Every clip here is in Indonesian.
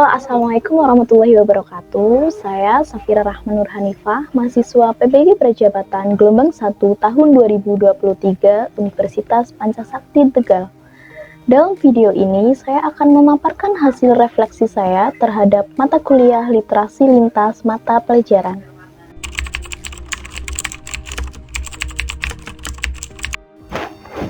Assalamualaikum warahmatullahi wabarakatuh. Saya Safira Rahman Nur Hanifah, mahasiswa PBG Perjabatan gelombang 1 tahun 2023 Universitas Pancasakti Tegal. Dalam video ini, saya akan memaparkan hasil refleksi saya terhadap mata kuliah literasi lintas mata pelajaran.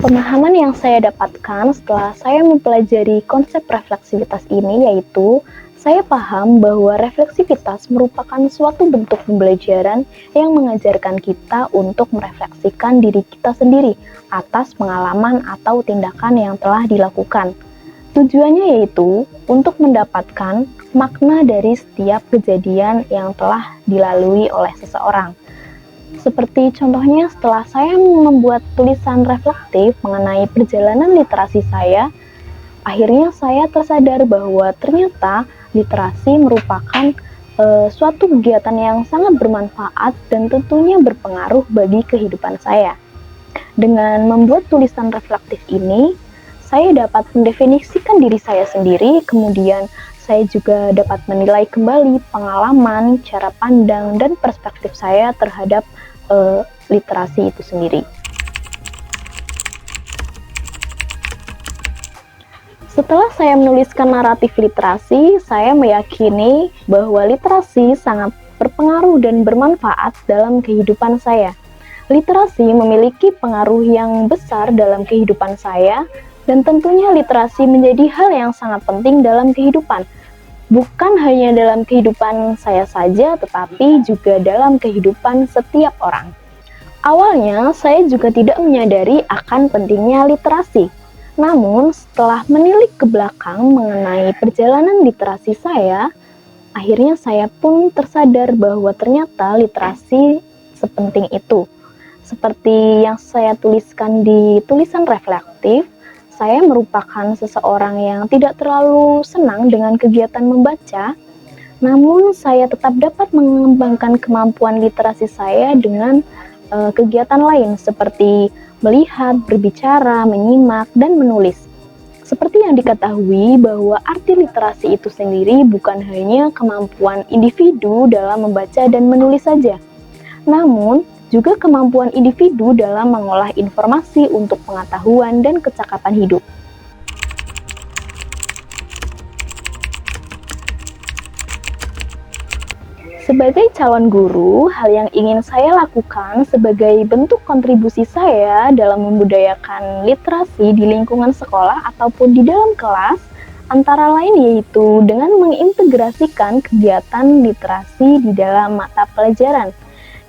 Pemahaman yang saya dapatkan setelah saya mempelajari konsep refleksivitas ini yaitu, saya paham bahwa refleksivitas merupakan suatu bentuk pembelajaran yang mengajarkan kita untuk merefleksikan diri kita sendiri atas pengalaman atau tindakan yang telah dilakukan. Tujuannya yaitu untuk mendapatkan makna dari setiap kejadian yang telah dilalui oleh seseorang. Seperti contohnya setelah saya membuat tulisan reflektif mengenai perjalanan literasi saya, akhirnya saya tersadar bahwa ternyata literasi merupakan suatu kegiatan yang sangat bermanfaat dan tentunya berpengaruh bagi kehidupan saya. Dengan membuat tulisan reflektif ini, saya dapat mendefinisikan diri saya sendiri, kemudian saya juga dapat menilai kembali pengalaman, cara pandang, dan perspektif saya terhadap literasi itu sendiri. Setelah saya menuliskan naratif literasi, saya meyakini bahwa literasi sangat berpengaruh dan bermanfaat dalam kehidupan saya. Literasi memiliki pengaruh yang besar dalam kehidupan saya, dan tentunya literasi menjadi hal yang sangat penting dalam kehidupan. Bukan hanya dalam kehidupan saya saja, tetapi juga dalam kehidupan setiap orang. Awalnya, saya juga tidak menyadari akan pentingnya literasi. Namun, setelah menilik ke belakang mengenai perjalanan literasi saya, akhirnya saya pun tersadar bahwa ternyata literasi sepenting itu. Seperti yang saya tuliskan di tulisan reflektif, saya merupakan seseorang yang tidak terlalu senang dengan kegiatan membaca, namun saya tetap dapat mengembangkan kemampuan literasi saya dengan kegiatan lain seperti melihat, berbicara, menyimak, dan menulis. Seperti yang diketahui bahwa arti literasi itu sendiri bukan hanya kemampuan individu dalam membaca dan menulis saja, namun juga kemampuan individu dalam mengolah informasi untuk pengetahuan dan kecakapan hidup. Sebagai calon guru, hal yang ingin saya lakukan sebagai bentuk kontribusi saya dalam membudayakan literasi di lingkungan sekolah ataupun di dalam kelas, antara lain yaitu dengan mengintegrasikan kegiatan literasi di dalam mata pelajaran,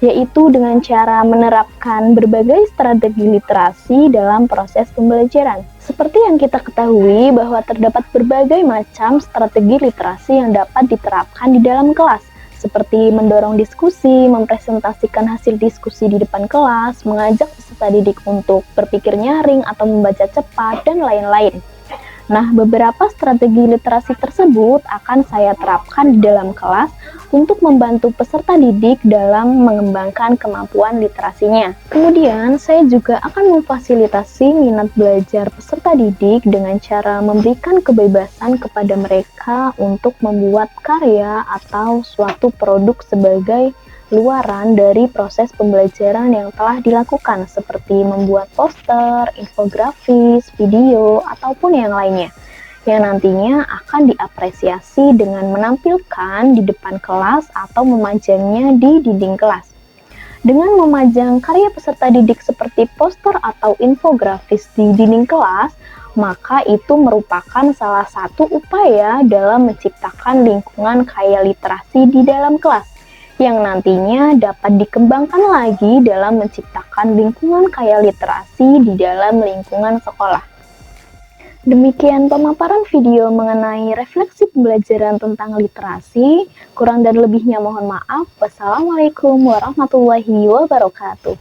yaitu dengan cara menerapkan berbagai strategi literasi dalam proses pembelajaran. Seperti yang kita ketahui bahwa terdapat berbagai macam strategi literasi yang dapat diterapkan di dalam kelas, seperti mendorong diskusi, mempresentasikan hasil diskusi di depan kelas, mengajak peserta didik untuk berpikir nyaring atau membaca cepat, dan lain-lain. Nah, beberapa strategi literasi tersebut akan saya terapkan di dalam kelas untuk membantu peserta didik dalam mengembangkan kemampuan literasinya. Kemudian, saya juga akan memfasilitasi minat belajar peserta didik dengan cara memberikan kebebasan kepada mereka untuk membuat karya atau suatu produk sebagai luaran dari proses pembelajaran yang telah dilakukan, seperti membuat poster, infografis, video, ataupun yang lainnya, yang nantinya akan diapresiasi dengan menampilkan di depan kelas atau memajangnya di dinding kelas. Dengan memajang karya peserta didik seperti poster atau infografis di dinding kelas, maka itu merupakan salah satu upaya dalam menciptakan lingkungan kaya literasi di dalam kelas, yang nantinya dapat dikembangkan lagi dalam menciptakan lingkungan kaya literasi di dalam lingkungan sekolah. Demikian pemaparan video mengenai refleksi pembelajaran tentang literasi. Kurang dan lebihnya mohon maaf. Wassalamualaikum warahmatullahi wabarakatuh.